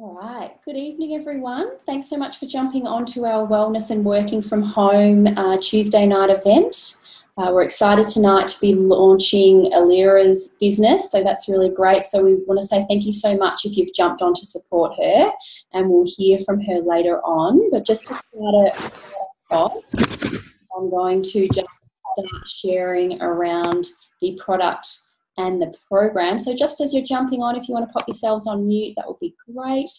All right. Good evening, everyone. Thanks so much for jumping onto our Wellness and Working from Home Tuesday night event. We're excited tonight to be launching Alira's business, so that's really great. So we want to say thank you so much if you've jumped on to support her, and we'll hear from her later on. But just to start us off, I'm going to just start sharing around the product and the program. So just as you're jumping on, if you want to pop yourselves on mute, that would be great.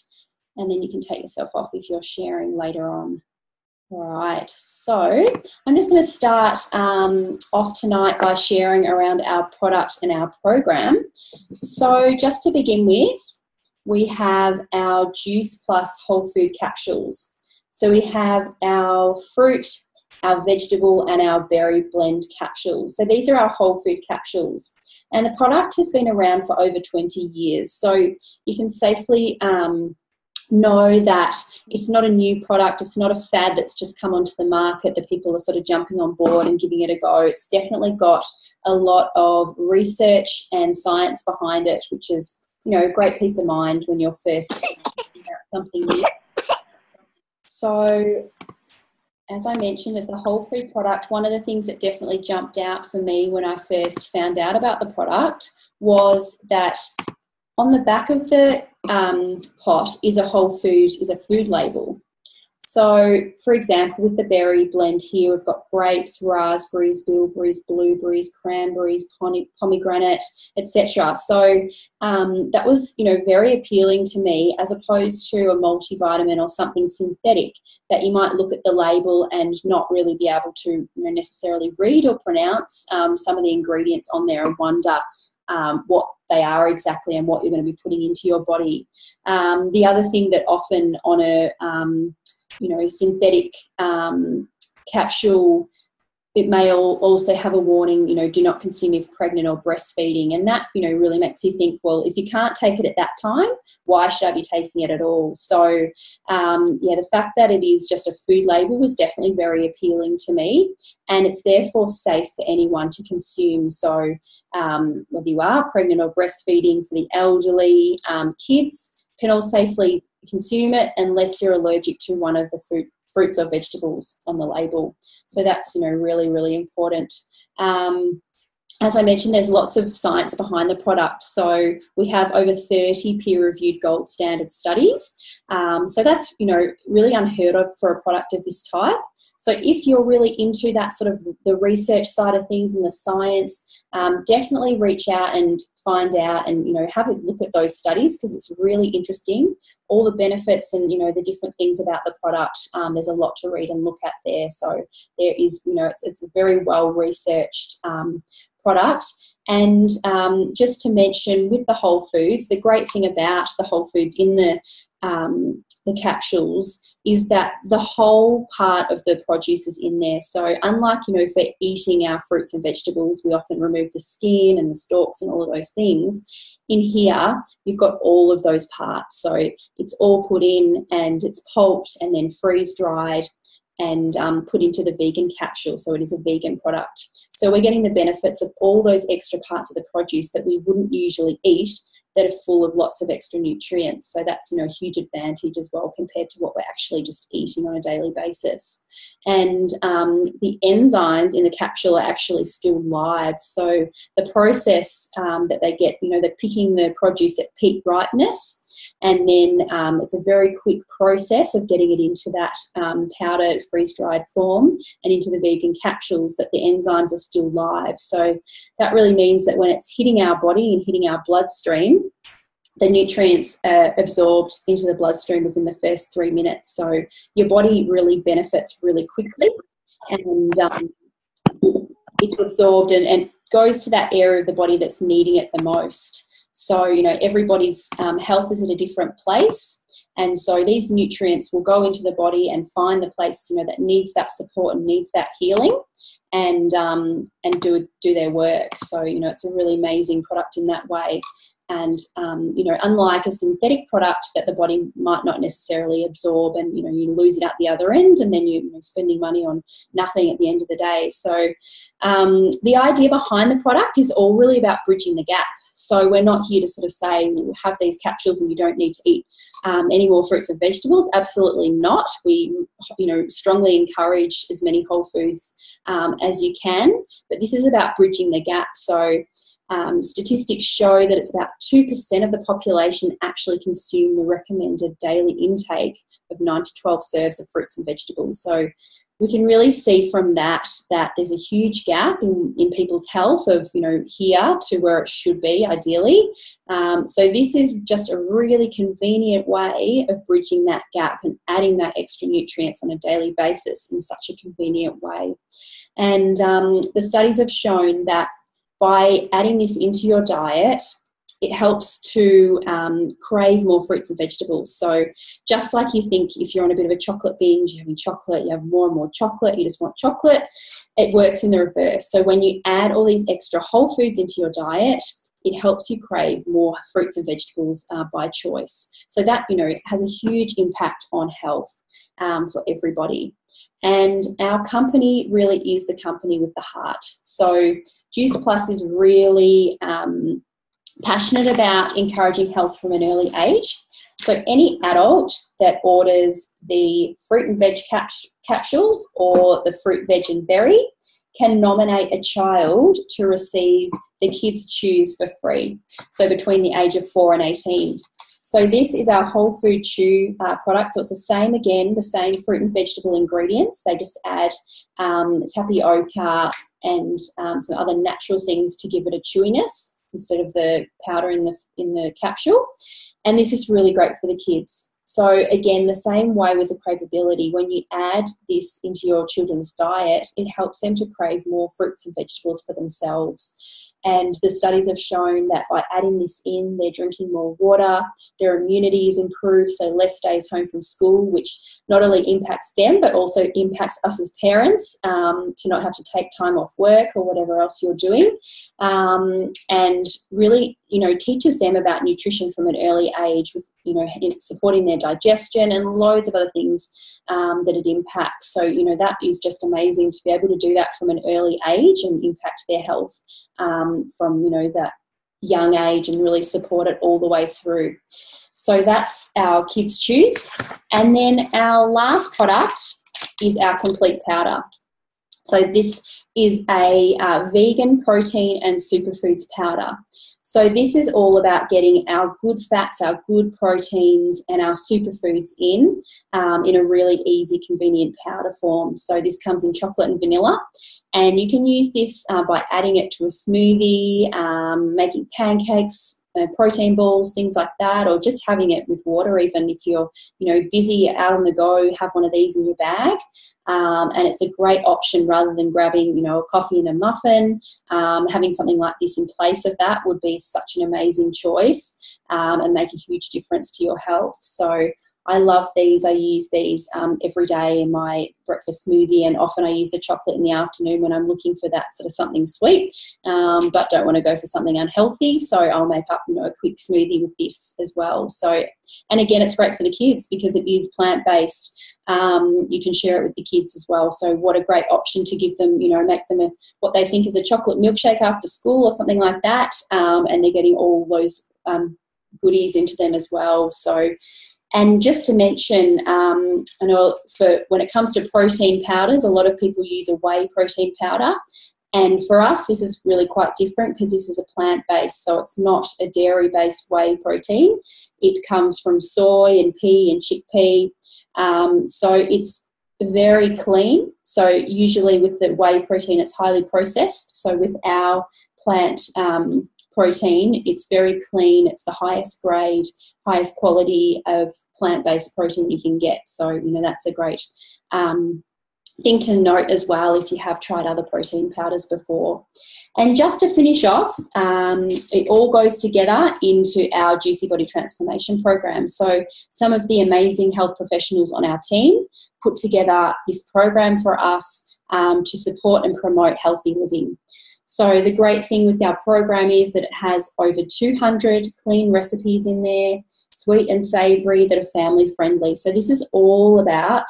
And then you can take yourself off if you're sharing later on. All right, so I'm just going to start off tonight by sharing around our product and our program. So just to begin with, we have our Juice Plus Whole Food Capsules. So we have our fruit, our vegetable and our berry blend capsules. So these are our whole food capsules. And the product has been around for over 20 years. So you can safely know that it's not a new product. It's not a fad that's just come onto the market that people are sort of jumping on board and giving it a go. It's definitely got a lot of research and science behind it, which is, you know, a great peace of mind when you're first thinking about something new. So as I mentioned, it's a whole food product. One of the things that definitely jumped out for me when I first found out about the product was that on the back of the pot is a whole food, is a food label. So, for example, with the berry blend here, we've got grapes, raspberries, bilberries, blueberries, cranberries, pomegranate, etc. So that was, you know, very appealing to me, as opposed to a multivitamin or something synthetic that you might look at the label and not really be able to, you know, necessarily read or pronounce some of the ingredients on there and wonder what they are exactly and what you're going to be putting into your body. The other thing that often on a synthetic capsule, it may also have a warning, you know, do not consume if pregnant or breastfeeding. And that, you know, really makes you think, well, if you can't take it at that time, why should I be taking it at all? So, the fact that it is just a food label was definitely very appealing to me, and it's therefore safe for anyone to consume. So whether you are pregnant or breastfeeding, for the elderly, kids can all safely consume it unless you're allergic to one of the fruits or vegetables on the label. So that's, you know, really, really important. As I mentioned, there's lots of science behind the product. So we have over 30 peer-reviewed gold standard studies. So that's, you know, really unheard of for a product of this type. So if you're really into that sort of the research side of things and the science, definitely reach out and find out and, you know, have a look at those studies, because it's really interesting, all the benefits and, you know, the different things about the product. There's a lot to read and look at there. So there is, you know, it's a very well researched product. And just to mention, with the whole foods, the great thing about the whole foods in the capsules is that the whole part of the produce is in there. So unlike, you know, for eating our fruits and vegetables, we often remove the skin and the stalks and all of those things. In here, you've got all of those parts. So it's all put in and it's pulped and then freeze-dried and put into the vegan capsule. So it is a vegan product. So we're getting the benefits of all those extra parts of the produce that we wouldn't usually eat, that are full of lots of extra nutrients. So that's, you know, a huge advantage as well compared to what we're actually just eating on a daily basis. And the enzymes in the capsule are actually still live. So the process that they get, you know, they're picking the produce at peak ripeness, and then it's a very quick process of getting it into that powdered freeze-dried form and into the vegan capsules, that the enzymes are still live. So that really means that when it's hitting our body and hitting our bloodstream, the nutrients are absorbed into the bloodstream within the first 3 minutes. So your body really benefits really quickly, and it's absorbed and goes to that area of the body that's needing it the most. So, you know, everybody's health is at a different place. And so these nutrients will go into the body and find the place, you know, that needs that support and needs that healing, and do their work. So, you know, it's a really amazing product in that way. And, unlike a synthetic product that the body might not necessarily absorb, and, you lose it at the other end, and then you're spending money on nothing at the end of the day. So the idea behind the product is all really about bridging the gap. So we're not here to sort of say, have these capsules and you don't need to eat any more fruits and vegetables. Absolutely not. We, strongly encourage as many whole foods as you can, but this is about bridging the gap. So statistics show that it's about 2% of the population actually consume the recommended daily intake of 9 to 12 serves of fruits and vegetables. So we can really see from that there's a huge gap in people's health of, here to where it should be ideally. So this is just a really convenient way of bridging that gap and adding that extra nutrients on a daily basis in such a convenient way. And the studies have shown that by adding this into your diet, it helps to crave more fruits and vegetables. So just like you think if you're on a bit of a chocolate binge, you're having chocolate, you have more and more chocolate, you just want chocolate, it works in the reverse. So when you add all these extra whole foods into your diet, it helps you crave more fruits and vegetables by choice. So that, has a huge impact on health for everybody. And our company really is the company with the heart. So Juice Plus is really passionate about encouraging health from an early age. So any adult that orders the fruit and veg capsules or the fruit, veg and berry can nominate a child to receive the Kids Chews for free. So between the age of 4 and 18. So this is our whole food chew product. So it's the same fruit and vegetable ingredients. They just add tapioca and some other natural things to give it a chewiness instead of the powder in the capsule. And this is really great for the kids. So again, the same way with the craveability, when you add this into your children's diet, it helps them to crave more fruits and vegetables for themselves. And the studies have shown that by adding this in, they're drinking more water, their immunity is improved, so less days home from school, which not only impacts them, but also impacts us as parents to not have to take time off work or whatever else you're doing. And really, teaches them about nutrition from an early age with, supporting their digestion and loads of other things that it impacts. So, that is just amazing to be able to do that from an early age and impact their health from, that young age and really support it all the way through. So that's our Kids Chews. And then our last product is our Complete Powder. So this is a vegan protein and superfoods powder. So this is all about getting our good fats, our good proteins and our superfoods in a really easy, convenient powder form. So this comes in chocolate and vanilla. And you can use this by adding it to a smoothie, making pancakes, protein balls, things like that, or just having it with water. Even if you're, busy out on the go, have one of these in your bag. And it's a great option rather than grabbing, a coffee and a muffin. Having something like this in place of that would be such an amazing choice and make a huge difference to your health. So I love these. I use these every day in my breakfast smoothie, and often I use the chocolate in the afternoon when I'm looking for that sort of something sweet, but don't want to go for something unhealthy. So I'll make up, a quick smoothie with this as well. So, and again, it's great for the kids because it is plant-based. You can share it with the kids as well. So what a great option to give them, make them what they think is a chocolate milkshake after school or something like that. And they're getting all those goodies into them as well. So, and just to mention, I know for when it comes to protein powders, a lot of people use a whey protein powder. And for us, this is really quite different because this is a plant-based, so it's not a dairy-based whey protein. It comes from soy and pea and chickpea. So it's very clean. So usually with the whey protein, it's highly processed. So with our plant protein, it's very clean. It's the highest grade, highest quality of plant-based protein you can get. So, that's a great thing to note as well if you have tried other protein powders before. And just to finish off, it all goes together into our Juicy Body Transformation program. So some of the amazing health professionals on our team put together this program for us to support and promote healthy living. So the great thing with our program is that it has over 200 clean recipes in there, sweet and savoury, that are family friendly. So this is all about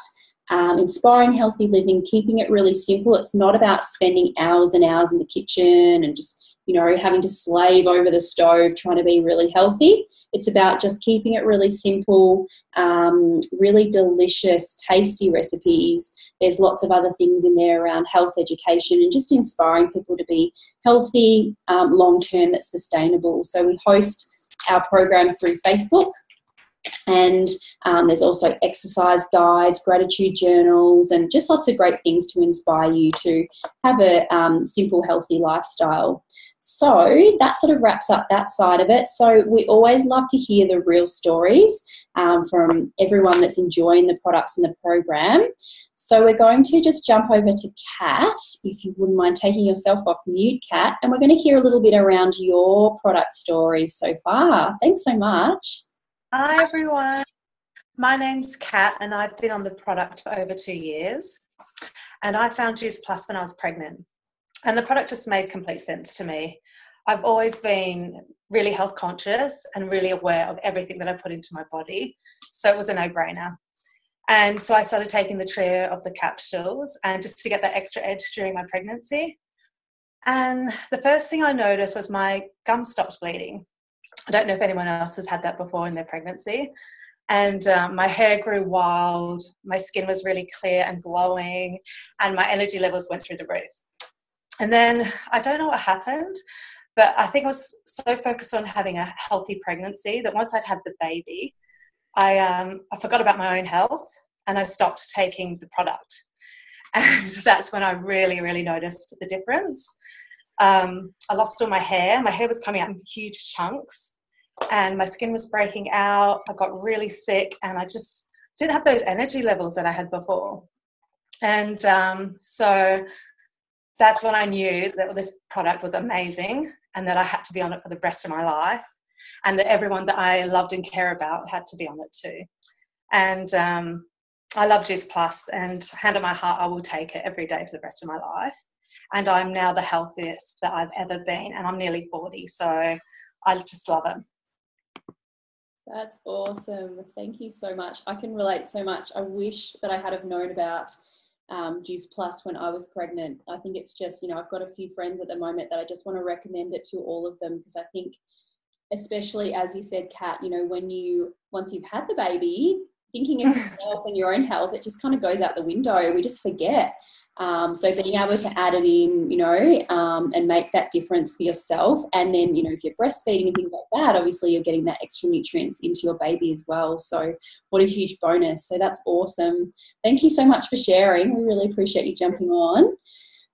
inspiring healthy living, keeping it really simple. It's not about spending hours and hours in the kitchen and just, you know, having to slave over the stove trying to be really healthy. It's about just keeping it really simple, really delicious, tasty recipes. There's lots of other things in there around health education and just inspiring people to be healthy, long-term, that's sustainable. So we host our program through Facebook. And there's also exercise guides, gratitude journals, and just lots of great things to inspire you to have a simple, healthy lifestyle. So that sort of wraps up that side of it. So we always love to hear the real stories from everyone that's enjoying the products and the program. So we're going to just jump over to Kat, if you wouldn't mind taking yourself off mute, Kat, and we're going to hear a little bit around your product story so far. Thanks so much. Hi everyone, my name's Kat and I've been on the product for over 2 years, and I found Juice Plus when I was pregnant, and the product just made complete sense to me. I've always been really health conscious and really aware of everything that I put into my body, so it was a no-brainer. And so I started taking the trio of the capsules, and just to get that extra edge during my pregnancy. And the first thing I noticed was my gum stopped bleeding. I don't know if anyone else has had that before in their pregnancy. And my hair grew wild, my skin was really clear and glowing, and my energy levels went through the roof. And then I don't know what happened, but I think I was so focused on having a healthy pregnancy that once I'd had the baby, I forgot about my own health and I stopped taking the product. And that's when I really, really noticed the difference. I lost all my hair. My hair was coming out in huge chunks and my skin was breaking out. I got really sick and I just didn't have those energy levels that I had before. And so that's when I knew that this product was amazing and that I had to be on it for the rest of my life, and that everyone that I loved and care about had to be on it too. And I love Juice Plus, and hand on my heart, I will take it every day for the rest of my life. And I'm now the healthiest that I've ever been, and I'm nearly 40, so I just love it. That's awesome. Thank you so much. I can relate so much. I wish that I had have known about Juice Plus when I was pregnant. I think it's just, you know, I've got a few friends at the moment that I just want to recommend it to all of them, because I think, especially as you said, Kat, you know, once you've had the baby, thinking of yourself and your own health, it just kind of goes out the window. We just forget. So being able to add it in, you know, and make that difference for yourself. And then, you know, if you're breastfeeding and things like that, obviously you're getting that extra nutrients into your baby as well. So what a huge bonus. So that's awesome. Thank you so much for sharing. We really appreciate you jumping on.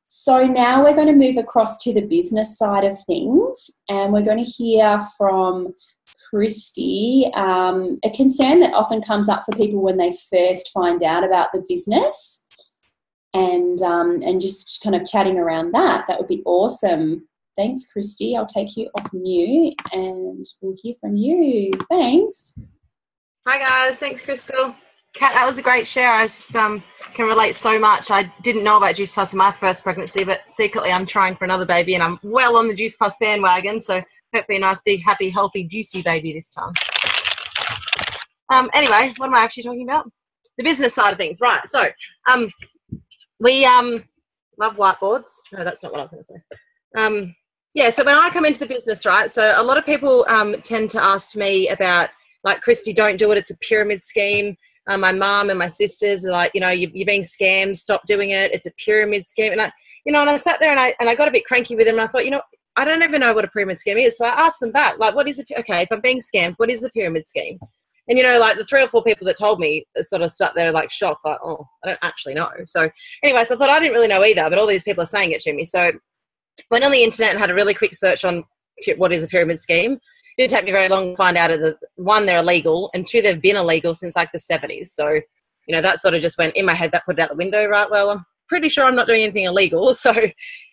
So now we're going to move across to the business side of things, and we're going to hear from Christy, a concern that often comes up for people when they first find out about the business, and just kind of chatting around that. That would be awesome. Thanks, Christy. I'll take you off mute and we'll hear from you. Thanks. Hi guys, thanks Crystal. Kat, that was a great share. I just can relate so much. I didn't know about Juice Plus in my first pregnancy, but secretly I'm trying for another baby and I'm well on the Juice Plus bandwagon, so hopefully a nice big happy healthy juicy baby this time. Anyway, what am I actually talking about? The business side of things, right? So we love whiteboards. No, that's not what I was going to say. Yeah, so when I come into the business, right, so a lot of people tend to ask me about, like, Christy, don't do it, it's a pyramid scheme. My mum and my sisters are like, you know, you're being scammed, stop doing it, it's a pyramid scheme. And I sat there and I got a bit cranky with them, and I thought, you know, I don't even know what a pyramid scheme is. So I asked them back, like, okay, if I'm being scammed, what is a pyramid scheme? And, you know, like the 3 or 4 people that told me sort of sat there like shocked, like, oh, I don't actually know. So anyway, so I thought I didn't really know either, but all these people are saying it to me. So went on the internet and had a really quick search on what is a pyramid scheme. It didn't take me very long to find out that, 1, they're illegal, and 2, they've been illegal since like the 70s. So, you know, that sort of just went in my head, that put it out the window, right? Well, I'm pretty sure I'm not doing anything illegal. So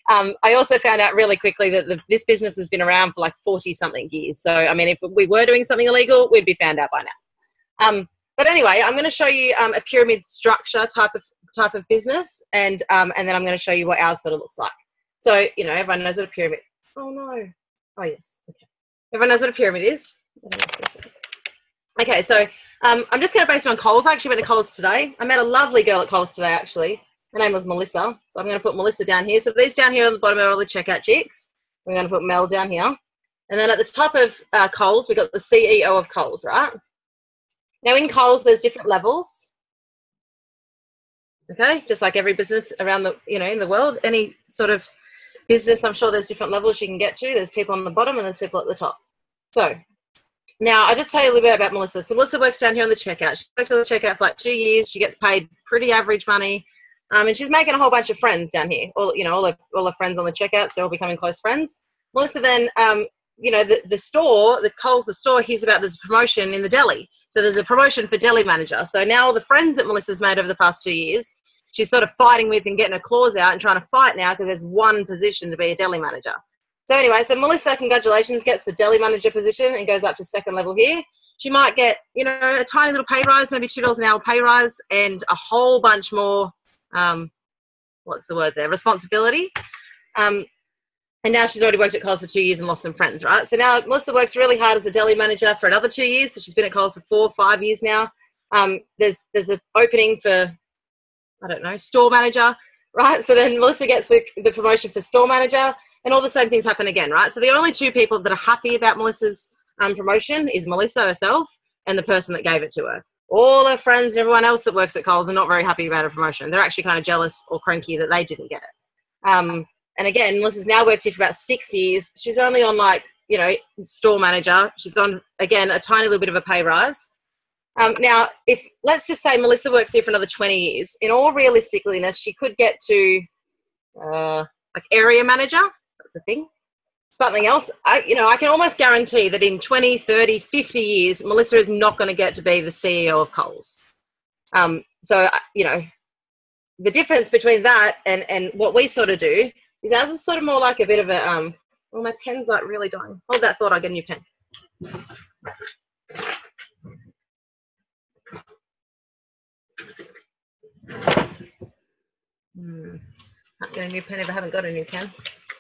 I also found out really quickly that this business has been around for like 40-something years. So, I mean, if we were doing something illegal, we'd be found out by now. But anyway, I'm going to show you a pyramid structure type of business, and then I'm going to show you what ours sort of looks like. So, you know, everyone knows what a pyramid. Oh no. Oh yes. Okay. Everyone knows what a pyramid is. Okay, so I'm just going to base it on Coles. I actually went to Coles today. I met a lovely girl at Coles today, actually. Her name was Melissa. So I'm going to put Melissa down here. So these down here on the bottom are all the checkout chicks. We're going to put Mel down here. And then at the top of Coles, we've got the CEO of Coles, right? Now in Coles, there's different levels. Okay, just like every business around the, you know, in the world, any sort of business, I'm sure there's different levels you can get to. There's people on the bottom and there's people at the top. So now I'll just tell you a little bit about Melissa. So Melissa works down here on the checkout. She's worked on the checkout for like 2 years. She gets paid pretty average money. And she's making a whole bunch of friends down here. All her friends on the checkouts, they're all becoming close friends. Melissa then, you know, the store, the Coles, the store hears about this promotion in the deli. So there's a promotion for deli manager. So now all the friends that Melissa's made over the past 2 years, she's sort of fighting with and getting her claws out and trying to fight now because there's one position to be a deli manager. So anyway, so Melissa, congratulations, gets the deli manager position and goes up to second level here. She might get, you know, a tiny little pay rise, maybe $2 an hour pay rise, and a whole bunch more, what's the word there, responsibility. And now she's already worked at Coles for 2 years and lost some friends, right? So now Melissa works really hard as a deli manager for another 2 years. So she's been at Coles for 4 or 5 years now. There's an opening for, I don't know, store manager, right? So then Melissa gets the promotion for store manager, and all the same things happen again, right? So the only 2 people that are happy about Melissa's promotion is Melissa herself and the person that gave it to her. All her friends and everyone else that works at Coles are not very happy about her promotion. They're actually kind of jealous or cranky that they didn't get it. And again, Melissa's now worked here for about 6 years. She's only on, like, you know, store manager. She's on, again, a tiny little bit of a pay rise. Now, if let's just say Melissa works here for another 20 years, in all realisticalness, she could get to like area manager. That's a thing. Something else. I can almost guarantee that in 20, 30, 50 years, Melissa is not going to get to be the CEO of Coles. So, you know, the difference between that and what we sort of do is ours is sort of more like a bit of a, well, my pen's like really dying. Hold that thought, I'll get a new pen. Can't get a new pen if I haven't got a new pen.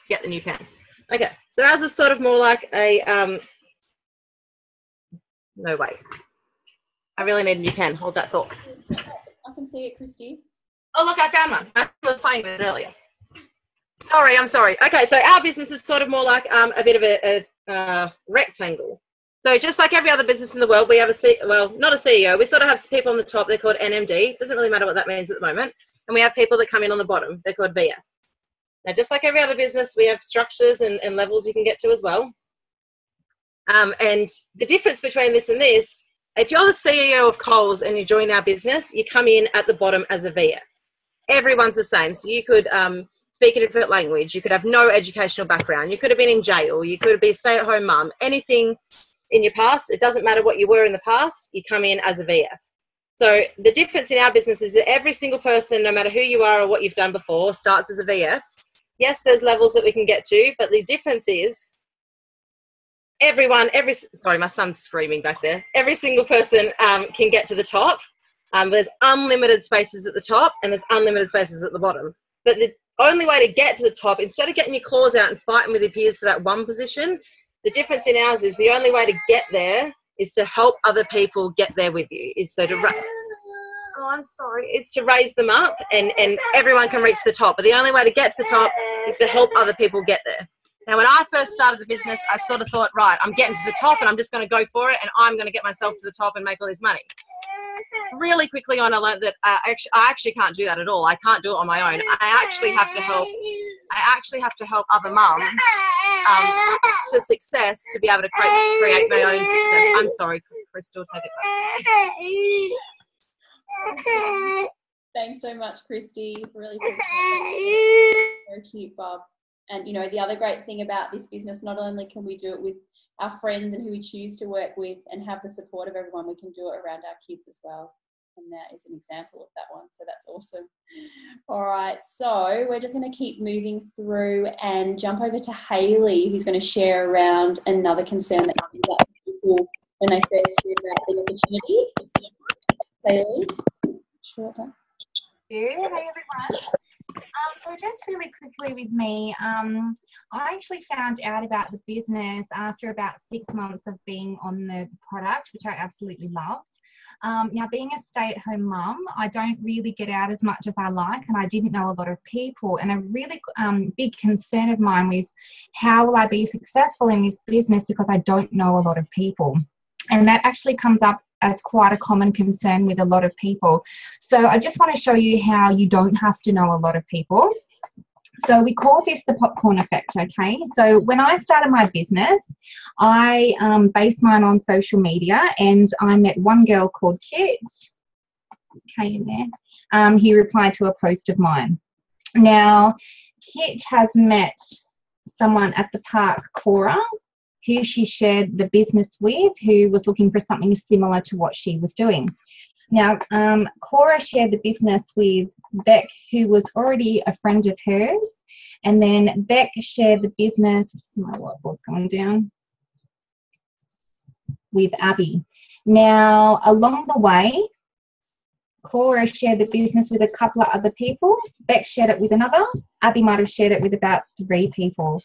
Get the new pen. Okay, so ours is sort of more like a, no, wait. I really need a new pen. Hold that thought. I can see it, Christy. Oh, look, I found one. I was playing with it earlier. Sorry, I'm sorry. Okay, so our business is sort of more like a bit of a rectangle. So just like every other business in the world, we have not a CEO. We sort of have people on the top. They're called NMD. Doesn't really matter what that means at the moment. And we have people that come in on the bottom. They're called VF. Now, just like every other business, we have structures and levels you can get to as well. And the difference between this and this, if you're the CEO of Coles and you join our business, you come in at the bottom as a VF. Everyone's the same. So you could speak a different language. You could have no educational background. You could have been in jail. You could be a stay-at-home mum. Anything in your past, it doesn't matter what you were in the past, you come in as a VF. So the difference in our business is that every single person, no matter who you are or what you've done before, starts as a VF. Yes, there's levels that we can get to, but the difference is sorry, my son's screaming back there. Every single person can get to the top. There's unlimited spaces at the top and there's unlimited spaces at the bottom. But the only way to get to the top, instead of getting your claws out and fighting with your peers for that one position, the difference in ours is the only way to get there is to help other people get there with you. Is to raise them up and everyone can reach the top. But the only way to get to the top is to help other people get there. Now, when I first started the business, I sort of thought, right, I'm getting to the top and I'm just going to go for it and I'm going to get myself to the top and make all this money. Really quickly on, I learned that I actually can't do that at all. I can't do it on my own. I actually have to help other mums to success to be able to create my own success. I'm sorry, Crystal, take it back. Thanks so much, Christy. Really so cute, Bob. And, you know, the other great thing about this business, not only can we do it with our friends and who we choose to work with and have the support of everyone, we can do it around our kids as well. And that is an example of that one. So that's awesome. All right. So we're just going to keep moving through and jump over to Hayley, who's going to share around another concern that people when they first hear about the opportunity. Hayley. Hey everyone. So just really quickly with me, I actually found out about the business after about 6 months of being on the product, which I absolutely loved. Now, being a stay-at-home mum, I don't really get out as much as I like, and I didn't know a lot of people. And a really big concern of mine was, how will I be successful in this business because I don't know a lot of people? And that actually comes up as quite a common concern with a lot of people. So I just want to show you how you don't have to know a lot of people. So we call this the popcorn effect, okay? So when I started my business, I based mine on social media, and I met one girl called Kit. Okay, in there. He replied to a post of mine. Now, Kit has met someone at the park, Cora, who she shared the business with, who was looking for something similar to what she was doing. Now, Cora shared the business with Beck, who was already a friend of hers, and then Beck shared the business, my whiteboard's going down, with Abby. Now, along the way, Cora shared the business with a couple of other people, Beck shared it with another, Abby might have shared it with about 3 people.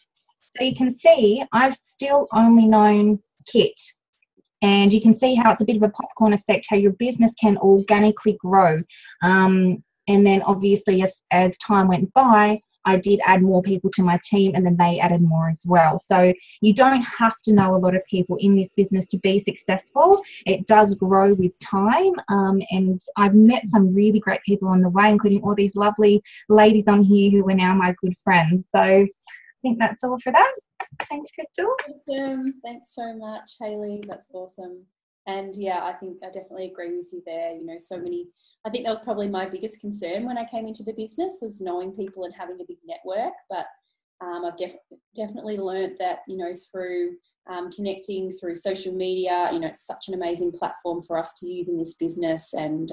So you can see I've still only known Kit. And you can see how it's a bit of a popcorn effect, how your business can organically grow. And then obviously as time went by, I did add more people to my team, and then they added more as well. So you don't have to know a lot of people in this business to be successful. It does grow with time. And I've met some really great people on the way, including all these lovely ladies on here who are now my good friends. So I think that's all for that. Thanks, Crystal. Awesome. Thanks so much, Hayley. That's awesome. And yeah, I think I definitely agree with you there. You know, so many, I think that was probably my biggest concern when I came into the business, was knowing people and having a big network. But I've definitely learned that, you know, through connecting through social media, you know, it's such an amazing platform for us to use in this business, and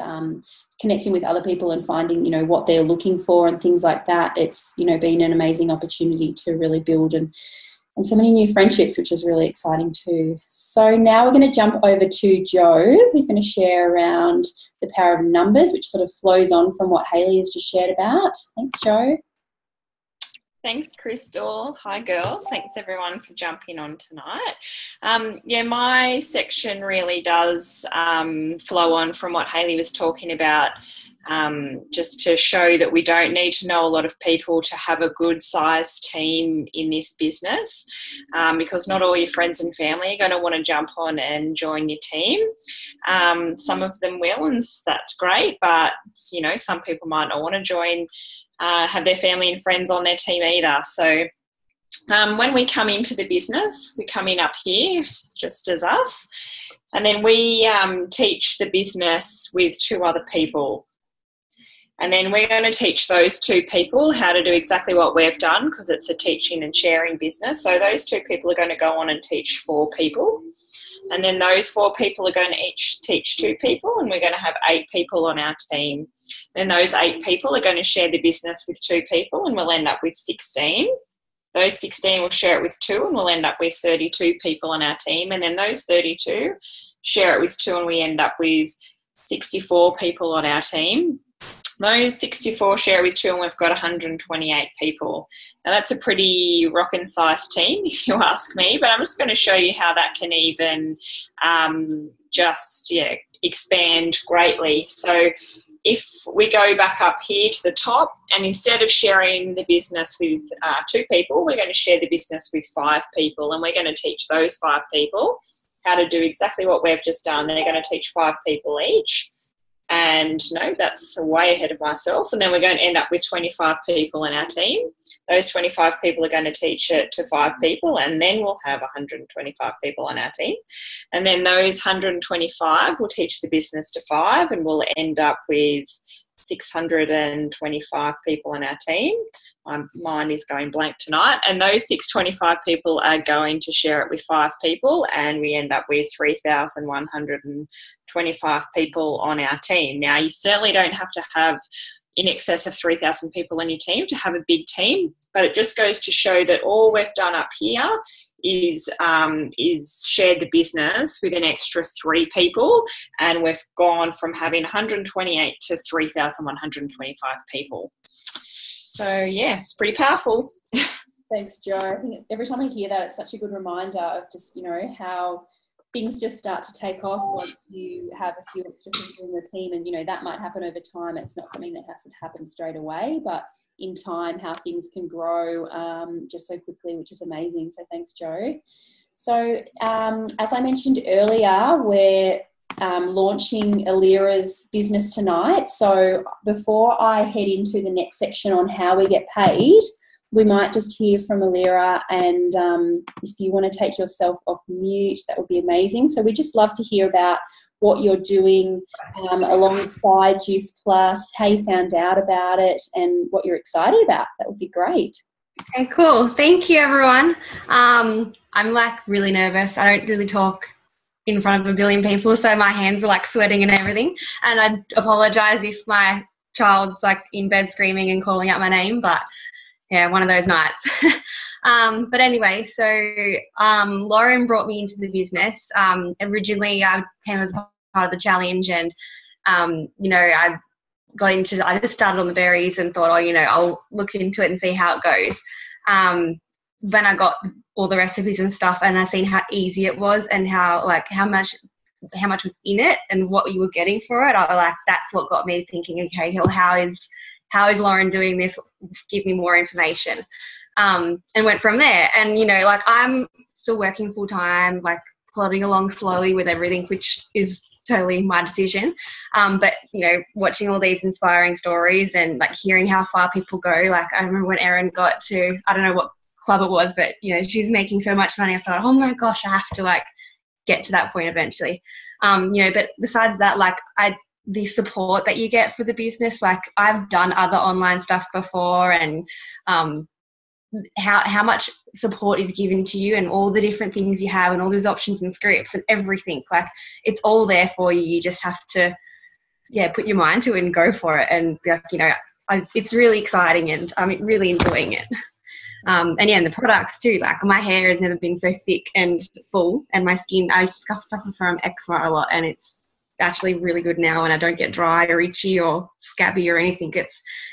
connecting with other people and finding, you know, what they're looking for and things like that. It's, you know, been an amazing opportunity to really build and so many new friendships, which is really exciting too. So now we're going to jump over to Jo, who's going to share around the power of numbers, which sort of flows on from what Hayley has just shared about. Thanks, Jo. Thanks, Crystal. Hi, girls. Thanks, everyone, for jumping on tonight. Yeah, my section really does flow on from what Hayley was talking about, just to show that we don't need to know a lot of people to have a good-sized team in this business, because not all your friends and family are going to want to jump on and join your team. Some of them will, and that's great, but, you know, some people might not want to join, have their family and friends on their team either. So when we come into the business, we come in up here just as us, and then we teach the business with 2 other people. And then we're going to teach those 2 people how to do exactly what we've done, because it's a teaching and sharing business. So those 2 people are going to go on and teach 4 people. And then those 4 people are going to each teach 2 people, and we're going to have 8 people on our team. Then those 8 people are going to share the business with 2 people, and we'll end up with 16. Those 16 will share it with 2, and we'll end up with 32 people on our team. And then those 32 share it with 2, and we end up with 64 people on our team. Those 64 share with 2, and we've got 128 people. Now, that's a pretty rockin' sized team, if you ask me, but I'm just going to show you how that can even expand greatly. So if we go back up here to the top, and instead of sharing the business with 2 people, we're going to share the business with 5 people, and we're going to teach those 5 people how to do exactly what we've just done. They're going to teach 5 people each. And no, that's way ahead of myself. And then we're going to end up with 25 people in our team. Those 25 people are going to teach it to 5 people, and then we'll have 125 people on our team. And then those 125 will teach the business to 5, and we'll end up with 625 people on our team. My mind is going blank tonight. And those 625 people are going to share it with 5 people, and we end up with 3,125 people on our team. Now, you certainly don't have to have in excess of 3,000 people on your team to have a big team, but it just goes to show that all we've done up here is shared the business with an extra 3 people, and we've gone from having 128 to 3,125 people. So yeah, it's pretty powerful. Thanks, Jo. I think every time I hear that, it's such a good reminder of just, you know, how things just start to take off once you have a few extra people in the team. And, you know, that might happen over time. It's not something that has to happen straight away, but in time, how things can grow just so quickly, which is amazing. So thanks, Jo. So as I mentioned earlier, we're launching Alira's business tonight. So before I head into the next section on how we get paid, we might just hear from Alira, and if you want to take yourself off mute, that would be amazing. So we just love to hear about what you're doing alongside Juice Plus, how you found out about it, and what you're excited about. That would be great. Okay, cool. Thank you, everyone. I'm like really nervous. I don't really talk in front of a billion people, so my hands are like sweating and everything. And I apologize if my child's like in bed screaming and calling out my name, but yeah, one of those nights. But anyway, so Lauren brought me into the business. Originally, I came as part of the challenge, and you know, I just started on the berries and thought, oh, you know, I'll look into it and see how it goes. When I got all the recipes and stuff, and I seen how easy it was, and how much was in it and what you were getting for it, that's what got me thinking, okay, well, how is Lauren doing this? Give me more information. And went from there. And, you know, like, I'm still working full time, like plodding along slowly with everything, which is totally my decision. But, you know, watching all these inspiring stories and like hearing how far people go. Like, I remember when Erin got to, I don't know what club it was, but, you know, she's making so much money. I thought, oh my gosh, I have to like get to that point eventually. You know, but besides that, like, the support that you get for the business, like, I've done other online stuff before, and how much support is given to you, and all the different things you have, and all these options and scripts and everything, like, it's all there for you. You just have to put your mind to it and go for it. And like, you know, it's really exciting, and I'm really enjoying it. And yeah, and the products too, like, my hair has never been so thick and full, and my skin, I just suffer from eczema a lot, and it's actually really good now, and I don't get dry or itchy or scabby or anything.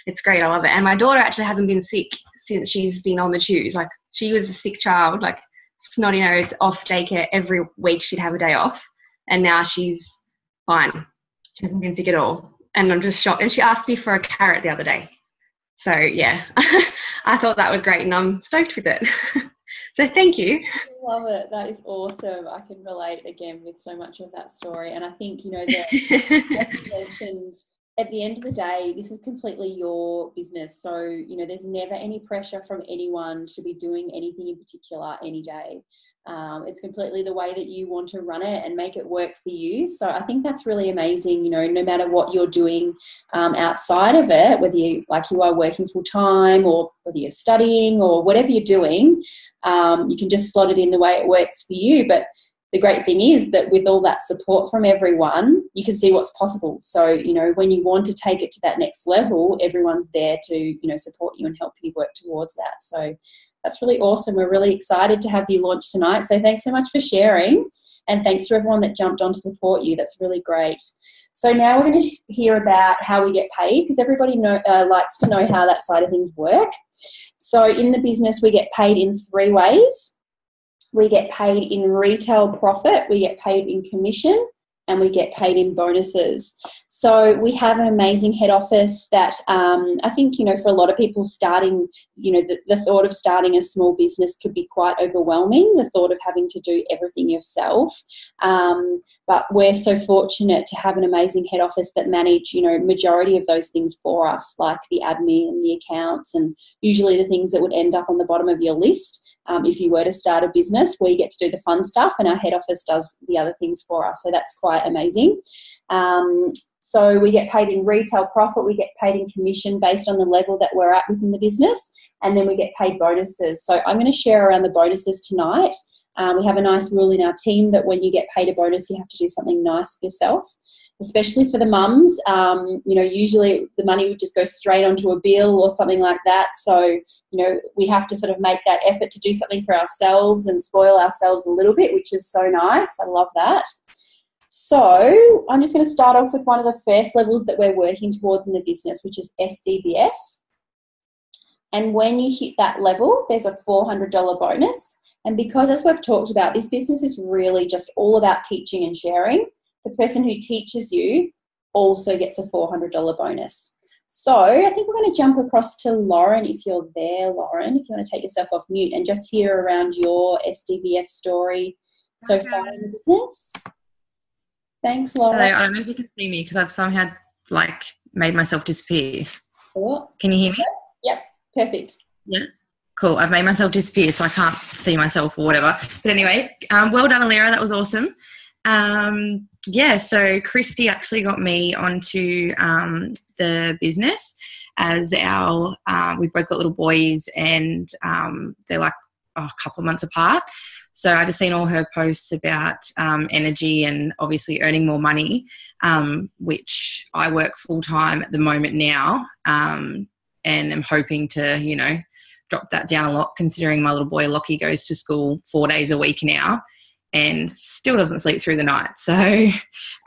It's great. I love it. And my daughter actually hasn't been sick since she's been on the tubes. Like, she was a sick child, like snotty nose, off daycare every week. She'd have a day off, and now she's fine. She hasn't been sick at all, and I'm just shocked. And she asked me for a carrot the other day. So yeah, I thought that was great, and I'm stoked with it. So thank you. I love it. That is awesome. I can relate again with so much of that story. And I think, you know, that as you mentioned, at the end of the day, this is completely your business. So, you know, there's never any pressure from anyone to be doing anything in particular any day. It's completely the way that you want to run it and make it work for you. So I think that's really amazing, you know, no matter what you're doing outside of it, whether you are working full time, or whether you're studying, or whatever you're doing, you can just slot it in the way it works for you. But the great thing is that with all that support from everyone, you can see what's possible. So, you know, when you want to take it to that next level, everyone's there to, you know, support you and help you work towards that. So that's really awesome. We're really excited to have you launch tonight. So thanks so much for sharing, and thanks to everyone that jumped on to support you. That's really great. So now we're going to hear about how we get paid, because everybody likes to know how that side of things work. So in the business, we get paid in 3 ways. We get paid in retail profit, we get paid in commission, and we get paid in bonuses. So we have an amazing head office that I think, you know, for a lot of people starting, you know, the thought of starting a small business could be quite overwhelming, the thought of having to do everything yourself. But we're so fortunate to have an amazing head office that manage, you know, majority of those things for us, like the admin and the accounts, and usually the things that would end up on the bottom of your list. If you were to start a business, we get to do the fun stuff, and our head office does the other things for us. So that's quite amazing. So we get paid in retail profit, we get paid in commission based on the level that we're at within the business, and then we get paid bonuses. So I'm going to share around the bonuses tonight. We have a nice rule in our team that when you get paid a bonus, you have to do something nice for yourself, especially for the mums. You know, usually the money would just go straight onto a bill or something like that. So, you know, we have to sort of make that effort to do something for ourselves and spoil ourselves a little bit, which is so nice. I love that. So I'm just going to start off with one of the first levels that we're working towards in the business, which is SDVF. And when you hit that level, there's a $400 bonus. And because, as we've talked about, this business is really just all about teaching and sharing, the person who teaches you also gets a $400 bonus. So I think we're going to jump across to Lauren, if you're there, Lauren, if you want to take yourself off mute and just hear around your SDVF story so far in the business. Thanks, Lauren. Hello, I don't know if you can see me because I've somehow made myself disappear. Oh. Can you hear me? Yep, perfect. Yeah. Cool. I've made myself disappear so I can't see myself or whatever. But anyway, well done, Alira. That was awesome. So Christy actually got me onto the business as we've both got little boys, and they're a couple of months apart. So I just seen all her posts about energy and obviously earning more money, which I work full time at the moment now, and I'm hoping to, drop that down a lot, considering my little boy Lockie goes to school 4 days a week now and still doesn't sleep through the night. So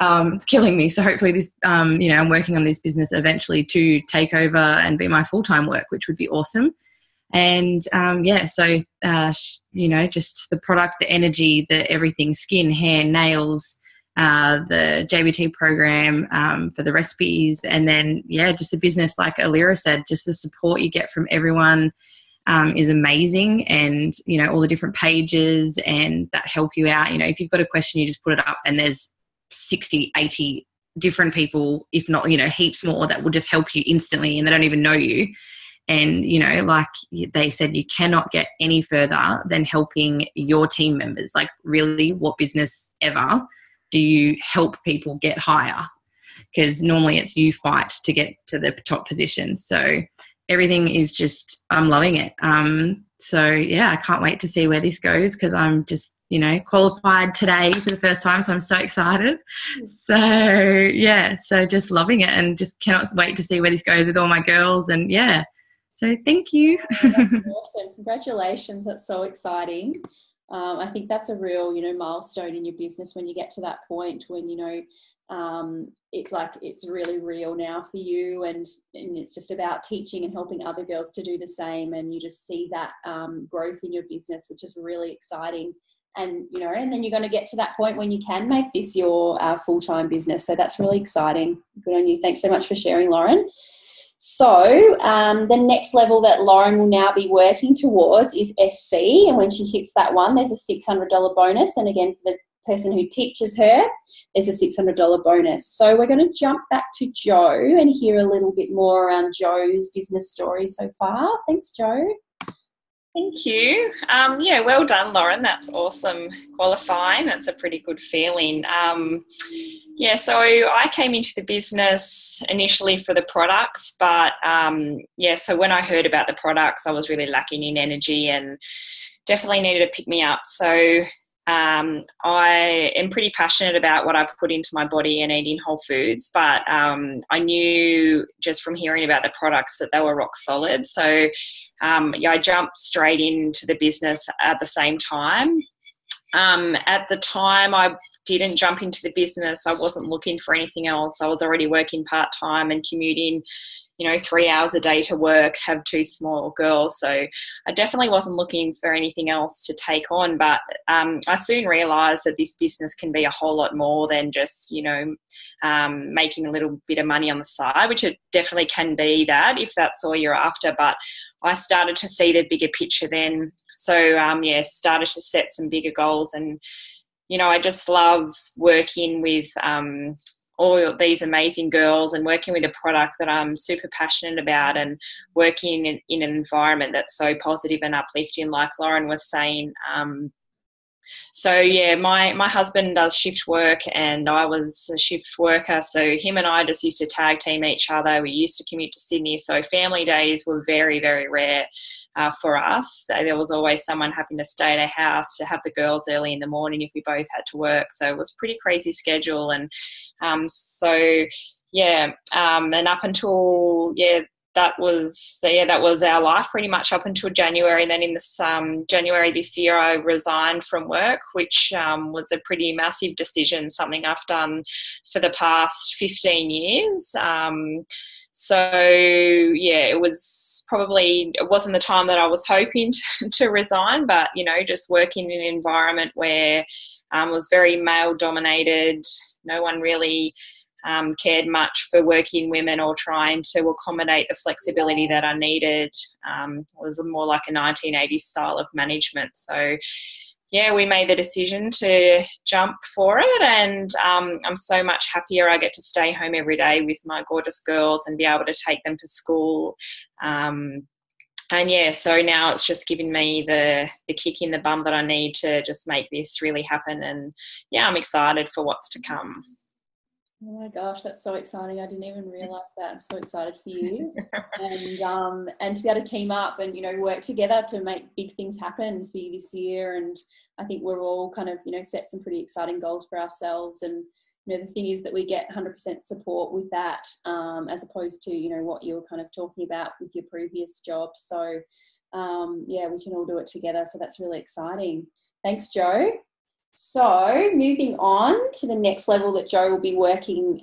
it's killing me. So hopefully this, I'm working on this business eventually to take over and be my full-time work, which would be awesome. And just the product, the energy, the everything, skin, hair, nails, the JBT program for the recipes, and then, just the business, like Alira said, just the support you get from everyone is amazing. And, all the different pages and that help you out. If you've got a question, you just put it up and there's 60, 80 different people, if not, heaps more, that will just help you instantly and they don't even know you. And, like they said, you cannot get any further than helping your team members. Like, really, what business ever do you help people get higher? Because normally it's you fight to get to the top position. So everything is just, I'm loving it. I can't wait to see where this goes, because I'm just, qualified today for the first time. So I'm so excited. So just loving it and just cannot wait to see where this goes with all my girls. And so thank you. Awesome. Congratulations. That's so exciting. I think that's a real, milestone in your business when you get to that point when, it's really real now for you, and it's just about teaching and helping other girls to do the same, and you just see that growth in your business, which is really exciting. And and then you're going to get to that point when you can make this your full-time business, so that's really exciting. Good on you. Thanks so much for sharing, Lauren. So the next level that Lauren will now be working towards is SC, and when she hits that one, there's a $600 bonus, and again, for the person who teaches her, there's a $600 bonus. So we're going to jump back to Jo and hear a little bit more around Jo's business story so far. Thanks, Jo. Thank you. Well done, Lauren. That's awesome qualifying. That's a pretty good feeling. So I came into the business initially for the products, but so when I heard about the products, I was really lacking in energy and definitely needed to pick me up. So I am pretty passionate about what I put into my body and eating whole foods, but I knew just from hearing about the products that they were rock solid. So I jumped straight into the business at the same time. At the time I didn't jump into the business, I wasn't looking for anything else. I was already working part-time and commuting 3 hours a day to work, have 2 small girls. So I definitely wasn't looking for anything else to take on. But I soon realised that this business can be a whole lot more than just, making a little bit of money on the side, which it definitely can be that if that's all you're after. But I started to see the bigger picture then. So, started to set some bigger goals. And, I just love working with all these amazing girls and working with a product that I'm super passionate about, and working in an environment that's so positive and uplifting, like Lauren was saying. My husband does shift work and I was a shift worker, so him and I just used to tag team each other. We used to commute to Sydney, so family days were very, very rare for us. There was always someone having to stay at our house to have the girls early in the morning if we both had to work, so it was a pretty crazy schedule. And and up until that was our life pretty much up until January. And then in this January this year, I resigned from work, which was a pretty massive decision, something I've done for the past 15 years. So yeah, it wasn't the time that I was hoping to resign, but just working in an environment where it was very male dominated. No one really cared much for working women or trying to accommodate the flexibility that I needed. It was more like a 1980s style of management. So yeah, we made the decision to jump for it, and I'm so much happier. I get to stay home every day with my gorgeous girls and be able to take them to school. And yeah, so now it's just given me the kick in the bum that I need to just make this really happen. And yeah, I'm excited for what's to come. Oh my gosh, that's so exciting. I didn't even realise that. I'm so excited for you. And to be able to team up and, work together to make big things happen for you this year. And I think we're all kind of, set some pretty exciting goals for ourselves. And, the thing is that we get 100% support with that, as opposed to, what you were kind of talking about with your previous job. So, yeah, we can all do it together. So that's really exciting. Thanks, Jo. So moving on to the next level that Jo will be working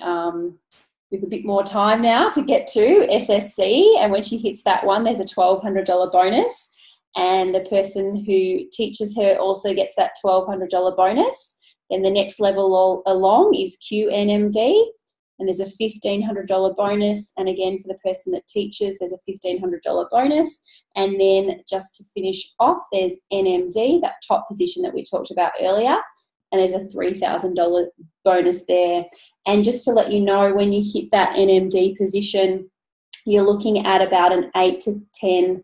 with a bit more time now to get to, SSC. And when she hits that one, there's a $1,200 bonus. And the person who teaches her also gets that $1,200 bonus. Then the next level along is QNMD. And there's a $1,500 bonus. And again, for the person that teaches, there's a $1,500 bonus. And then just to finish off, there's NMD, that top position that we talked about earlier. And there's a $3,000 bonus there. And just to let you know, when you hit that NMD position, you're looking at about an $8,000 to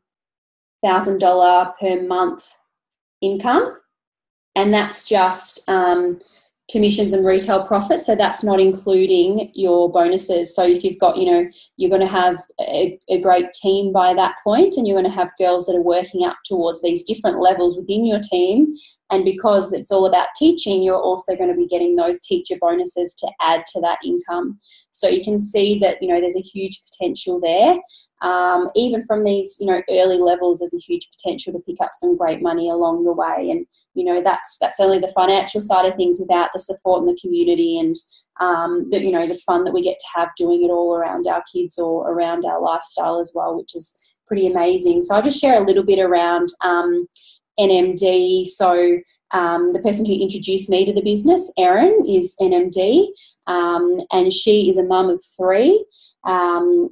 $10,000 per month income. And that's just commissions and retail profits, so that's not including your bonuses. So if you've got, you're going to have a great team by that point, and you're going to have girls that are working up towards these different levels within your team, and because it's all about teaching, you're also going to be getting those teacher bonuses to add to that income. So you can see that, there's a huge potential there. Even from these, early levels, there's a huge potential to pick up some great money along the way. And, that's only the financial side of things without the support and the community and, the fun that we get to have doing it all around our kids or around our lifestyle as well, which is pretty amazing. So I'll just share a little bit around NMD. So the person who introduced me to the business, Erin, is NMD, and she is a mum of 3.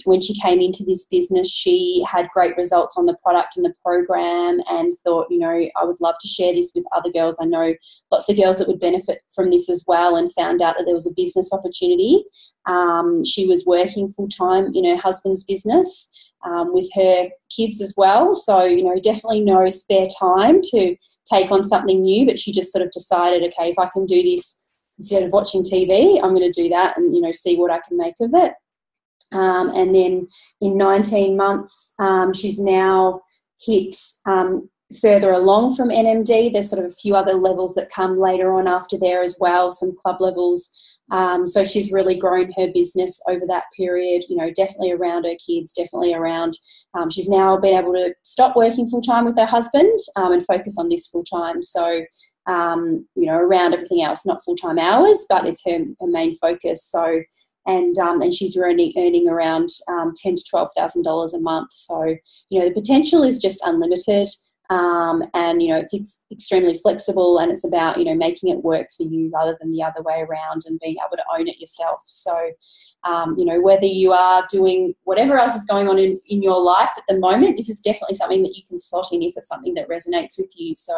When she came into this business, she had great results on the product and the program and thought, I would love to share this with other girls. I know lots of girls that would benefit from this as well, and found out that there was a business opportunity. She was working full-time in her husband's business with her kids as well. So, definitely no spare time to take on something new, but she just sort of decided, okay, if I can do this instead of watching TV, I'm going to do that and, see what I can make of it. And then in 19 months, she's now hit further along from NMD. There's sort of a few other levels that come later on after there as well, some club levels. So she's really grown her business over that period, definitely around her kids, definitely around, she's now been able to stop working full-time with her husband and focus on this full-time. So, around everything else, not full-time hours, but it's her main focus. So, and she's earning around $10,000 to $12,000 a month. So, the potential is just unlimited. And, it's extremely flexible, and it's about, making it work for you rather than the other way around and being able to own it yourself. So, whether you are doing whatever else is going on in your life at the moment, this is definitely something that you can slot in if it's something that resonates with you. So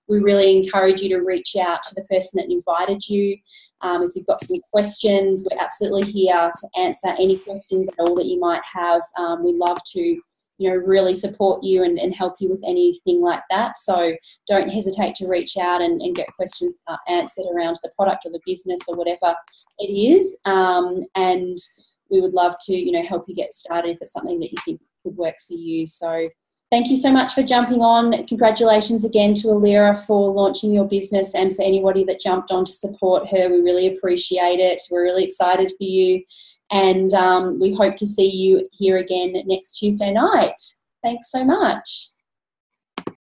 we really encourage you to reach out to the person that invited you. If you've got some questions, we're absolutely here to answer any questions at all that you might have. We love to really support you and help you with anything like that. So don't hesitate to reach out and get questions answered around the product or the business or whatever it is. And we would love to, help you get started if it's something that you think could work for you. So thank you so much for jumping on. Congratulations again to Alira for launching your business, and for anybody that jumped on to support her. We really appreciate it. We're really excited for you. And we hope to see you here again next Tuesday night. Thanks so much.